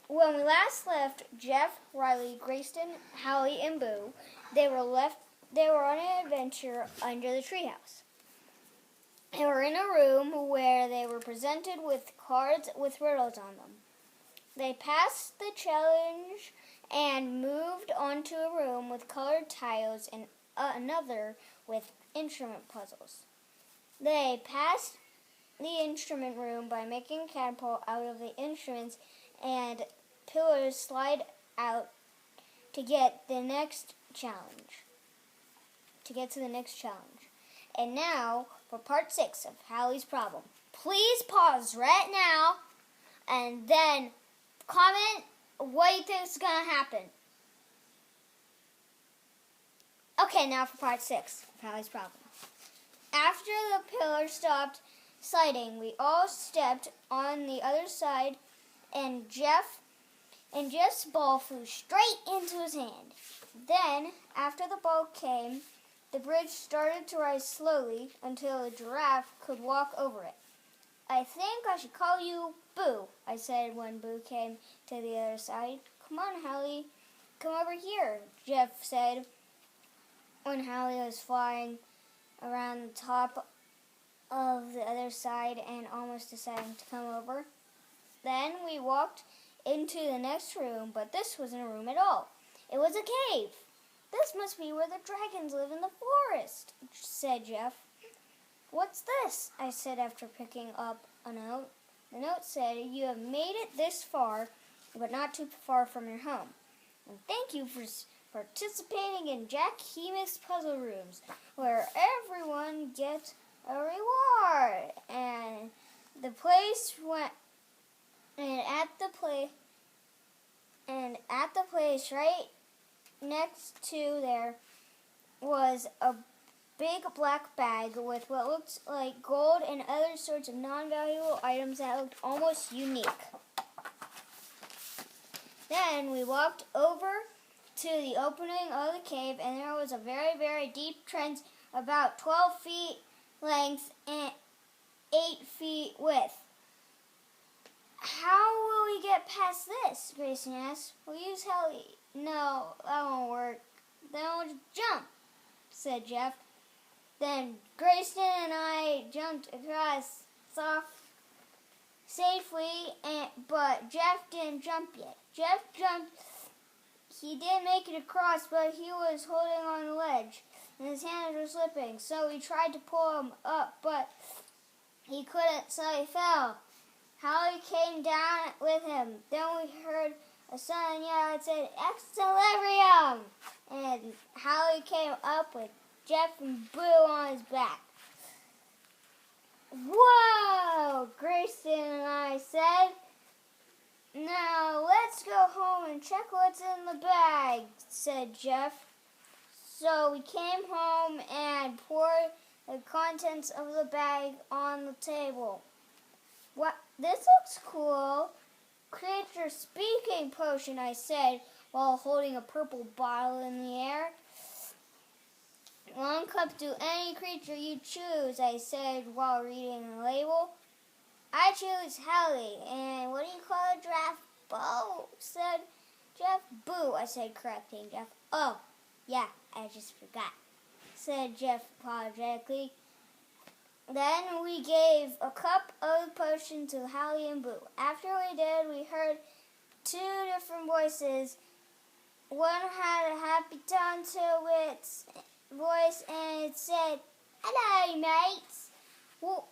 When we last left Jeff, Riley, Grayston, Hallie, and Boo, they were on an adventure under the treehouse. They were in a room where they were presented with cards with riddles on them. They passed the challenge and moved on to a room with colored tiles and another with instrument puzzles. They passed the instrument room by making a catapult out of the instruments and pillars slide out to get to the next challenge. And now for part 6 of Hallie's problem. Please pause right now and then comment what you think is going to happen. Okay, now for part 6 of Hallie's problem. After the pillar stopped sliding, we all stepped on the other side and Jeff's ball flew straight into his hand. Then, after the ball came, the bridge started to rise slowly until a giraffe could walk over it. I think I should call you Boo, I said when Boo came to the other side. Come on, Hallie, come over here, Jeff said when Hallie was flying around the top of the other side and almost deciding to come over. Then we walked into the next room, but this wasn't a room at all. It was a cave. This must be where the dragons live in the forest, said Jeff. What's this? I said after picking up a note. The note said, you have made it this far, but not too far from your home. And thank you for participating in Jack Hemus Puzzle Rooms, where everyone gets a reward. And the place went, and at the place right next to there was a big black bag with what looked like gold and other sorts of non-valuable items that looked almost unique. Then we walked over to the opening of the cave, and there was a very, very deep trench about 12 feet length and 8 feet width. How will we get past this? Grayson asked. We'll use Hallie. No, that won't work. Then we'll jump, said Jeff. Then Grayston and I jumped across safely, but Jeff didn't jump yet. Jeff jumped. He did make it across, but he was holding on the ledge, and his hands were slipping. So we tried to pull him up, but he couldn't, so he fell. Hallie came down with him. Then we heard a sudden yell that said, Excellibrium! And Hallie came up with Jeff and Boo on his back. Whoa! Grayston and I said. Now let's go home and check what's in the bag, said Jeff. So we came home and poured the contents of the bag on the table. What? This looks cool. Creature speaking potion, I said, while holding a purple bottle in the air. 1 cup to any creature you choose, I said while reading the label. I choose Hallie, and what do you call a giraffe? Boo, said Jeff. Boo, I said, correcting Jeff. Oh, yeah, I just forgot, said Jeff apologetically. Then we gave a cup of the potion to Hallie and Boo. After we did, we heard 2 different voices. One had a happy tone to its voice, and it said, Hello, mates. Well,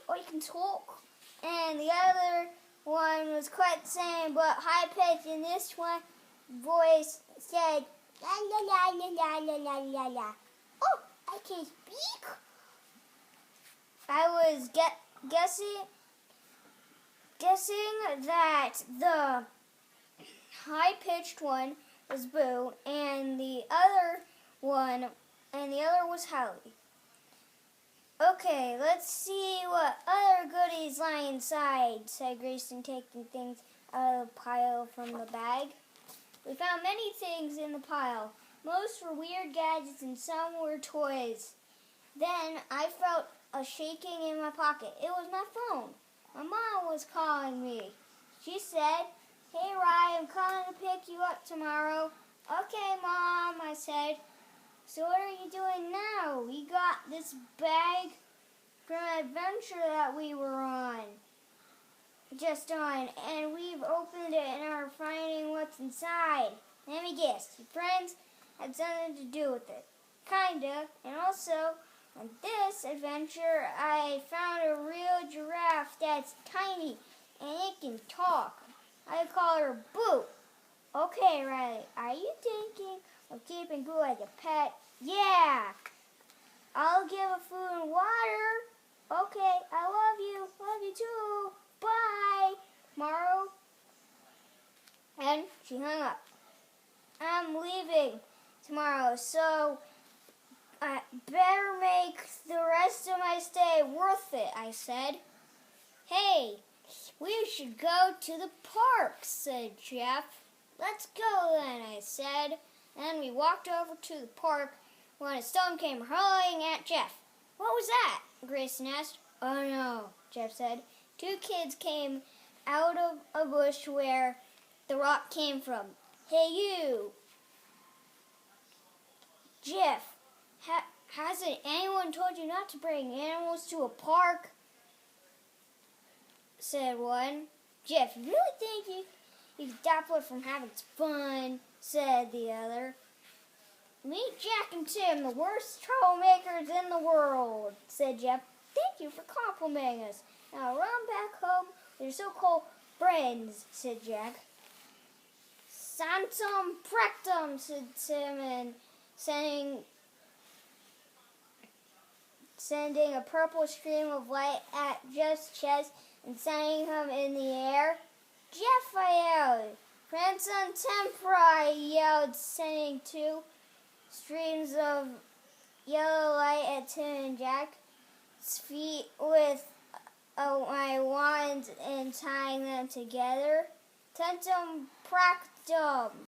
or you can talk. And the other one was quite the same, but high-pitched, and this one voice said, La la la la la la la la. Oh, I can speak. I was guessing that the high-pitched one was Boo, and the other was Hallie. Okay, let's see what other goodies lie inside, said Grayston, taking things out of the pile from the bag. We found many things in the pile. Most were weird gadgets and some were toys. Then I felt a shaking in my pocket. It was my phone. My mom was calling me. She said, "Hey, Riley, I'm coming to pick you up tomorrow." "Okay, Mom," I said. "So what are you doing now?" "We got this bag from an adventure that we were just on, and we've opened it and are finding what's inside." "Let me guess, your friends had something to do with it." "Kinda, and also, on this adventure, I found a real giraffe that's tiny, and it can talk. I call her Boo." "Okay, Riley, are you thinking of keeping Boo as a pet?" "Yeah. I'll give her food and water." "Okay, I love you. Love you too. Bye, tomorrow." And she hung up. "I'm leaving tomorrow, so I better make the rest of my stay worth it," I said. "Hey, we should go to the park," said Jeff. "Let's go then," I said. And we walked over to the park when a stone came hurling at Jeff. "What was that?" Grayson asked. "Oh no," Jeff said. Two kids came out of a bush where the rock came from. "Hey you, Jeff, hasn't anyone told you not to bring animals to a park?" said one. "Jeff, you really think you can stop us from having fun?" said the other. "Meet Jack and Tim, the worst troublemakers in the world," said Jeff. "Thank you for complimenting us. Now run back home with your so-called friends," said Jack. "Sanctum Prectum," said Tim, and sending a purple stream of light at Jeff's chest and sending him in the air. "Jeff," I yelled. "Prancum Tempra," I yelled, sending two streams of yellow light at Tim and Jack's feet with my wand and tying them together. "Tentum Practum,"